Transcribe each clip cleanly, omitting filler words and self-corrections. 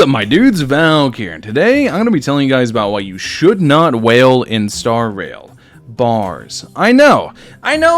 What's up, my dudes? Valkyrja, and today I'm going to be telling you guys about why you should not whale in starrail. Bars. I know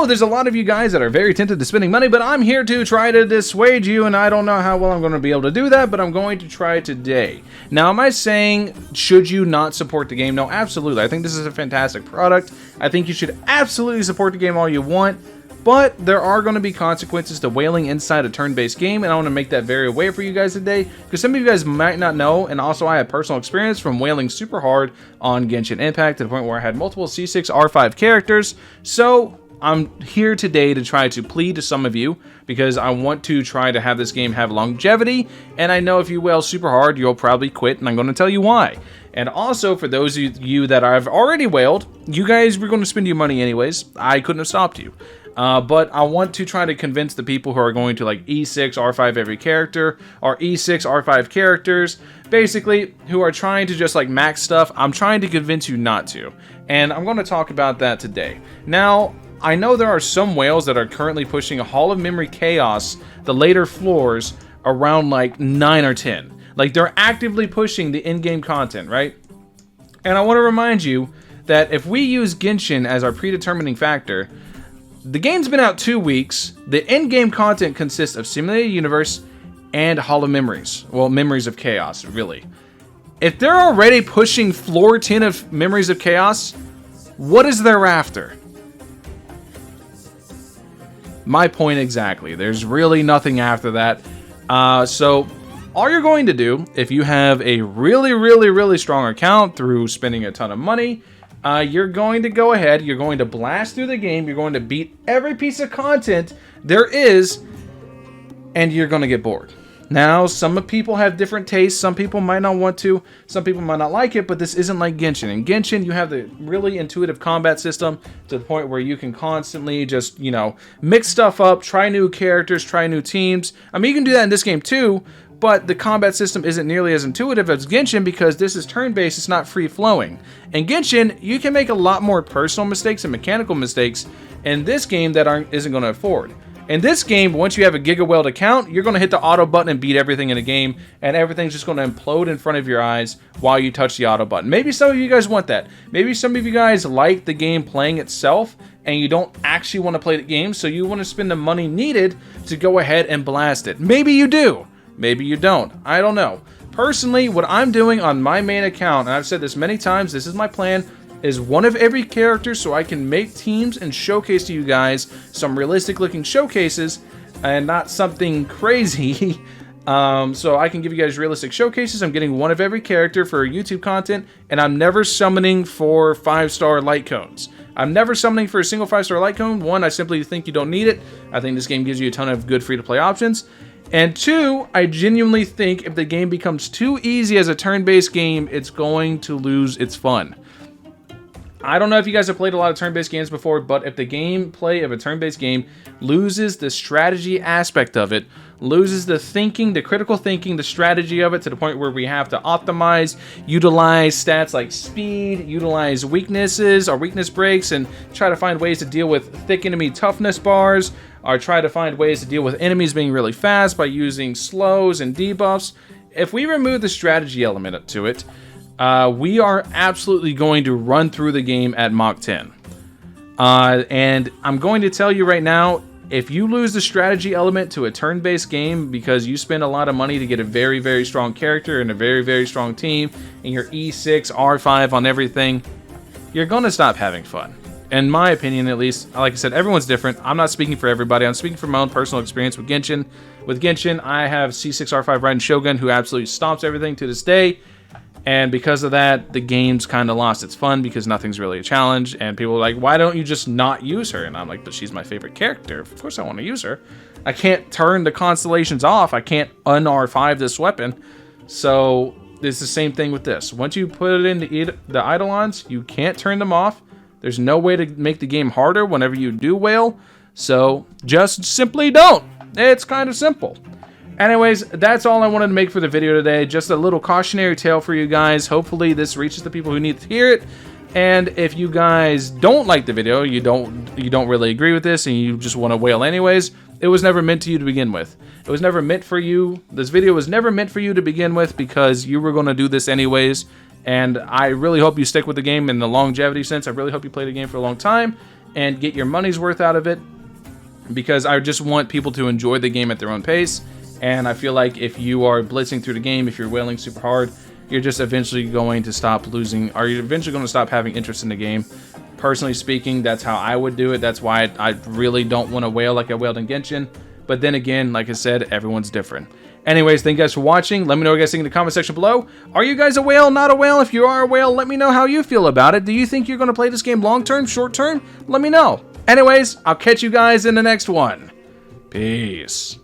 there's a lot of you guys that are very tempted to spending money, but I'm here to try to dissuade you, and I don't know how well I'm going to be able to do that, but I'm going to try today. Now, am I saying, should you not support the game? No, absolutely. I think this is a fantastic product. I think you should absolutely support the game all you want. But there are going to be consequences to whaling inside a turn-based game, and I want to make that very aware for you guys today, because some of you guys might not know, and also I have personal experience from whaling super hard on Genshin Impact to the point where I had multiple C6 R5 characters. So I'm here today to try to plead to some of you, because I want to try to have this game have longevity, and I know if you whale super hard, you'll probably quit, and I'm going to tell you why. And also, for those of you that I've already whaled, you guys were going to spend your money anyways. I couldn't have stopped you. But I want to try to convince the people who are going to like E6, R5 every character, or E6, R5 characters, basically, who are trying to just like max stuff. I'm trying to convince you not to. And I'm going to talk about that today. Now, I know there are some whales that are currently pushing a Hall of Memory Chaos, the later floors, around like 9 or 10. Like, they're actively pushing the in-game content, right? And I want to remind you that if we use Genshin as our predetermining factor, the game's been out 2 weeks. The in-game content consists of Simulated Universe and Hall of Memories. Well, Memories of Chaos, really. If they're already pushing floor 10 of Memories of Chaos, what is thereafter? My point exactly. There's really nothing after that. So all you're going to do, if you have a really strong account through spending a ton of money, you're going to go ahead, you're going to blast through the game, you're going to beat every piece of content there is, and you're going to get bored. Now, some people have different tastes, some people might not want to, some people might not like it, but this isn't like Genshin. In Genshin, you have the really intuitive combat system to the point where you can constantly just, you know, mix stuff up, try new characters, try new teams. I mean, you can do that in this game too, but the combat system isn't nearly as intuitive as Genshin because this is turn-based, it's not free-flowing. In Genshin, you can make a lot more personal mistakes and mechanical mistakes in this game that isn't going to afford. In this game, once you have a Giga-Weld account, you're going to hit the auto button and beat everything in the game, and everything's just going to implode in front of your eyes while you touch the auto button. Maybe some of you guys want that. Maybe some of you guys like the game playing itself, and you don't actually want to play the game, so you want to spend the money needed to go ahead and blast it. Maybe you do. Maybe you don't. I don't know. Personally, what I'm doing on my main account, and I've said this many times, this is my plan, is one of every character so I can make teams and showcase to you guys some realistic looking showcases and not something crazy. So I can give you guys realistic showcases. I'm getting one of every character for YouTube content, and I'm never summoning for 5-star light cones. I'm never summoning for a single 5-star light cone. One, I simply think you don't need it. I think this game gives you a ton of good free-to-play options. And two, I genuinely think if the game becomes too easy as a turn-based game, it's going to lose its fun. I don't know if you guys have played a lot of turn-based games before, but if the gameplay of a turn-based game loses the strategy aspect of it, loses the thinking, the critical thinking, the strategy of it to the point where we have to optimize, utilize stats like speed, utilize weaknesses or weakness breaks, and try to find ways to deal with thick enemy toughness bars, or try to find ways to deal with enemies being really fast by using slows and debuffs. If we remove the strategy element to it, we are absolutely going to run through the game at Mach 10. And I'm going to tell you right now, if you lose the strategy element to a turn-based game because you spend a lot of money to get a very strong character and a very strong team, and you're E6, R5 on everything, you're going to stop having fun. In my opinion, at least. Like I said, everyone's different. I'm not speaking for everybody. I'm speaking from my own personal experience with Genshin. With Genshin, I have C6, R5 riding Shogun who absolutely stomps everything to this day. And because of that, the game's kind of lost its fun because nothing's really a challenge. And people are like, why don't you just not use her? And I'm like, but she's my favorite character. Of course I want to use her. I can't turn the constellations off. I can't un-R5 this weapon. So it's the same thing with this. Once you put it in the Eidolons, you can't turn them off. There's no way to make the game harder whenever you do whale. So just simply don't. It's kind of simple. Anyways, that's all I wanted to make for the video today. Just a little cautionary tale for you guys. Hopefully this reaches the people who need to hear it. And if you guys don't like the video, you don't really agree with this, and you just want to whale anyways, it was never meant to you to begin with. It was never meant for you. This video was never meant for you to begin with because you were going to do this anyways. And I really hope you stick with the game in the longevity sense. I really hope you play the game for a long time and get your money's worth out of it, because I just want people to enjoy the game at their own pace. And I feel like if you are blitzing through the game, if you're wailing super hard, you're just eventually going to stop losing, or you're eventually going to stop having interest in the game. Personally speaking, that's how I would do it. That's why I really don't want to whale like I whaled in Genshin. But then again, like I said, everyone's different. Anyways, thank you guys for watching. Let me know what you guys think in the comment section below. Are you guys a whale, not a whale? If you are a whale, let me know how you feel about it. Do you think you're going to play this game long term, short term? Let me know. Anyways, I'll catch you guys in the next one. Peace.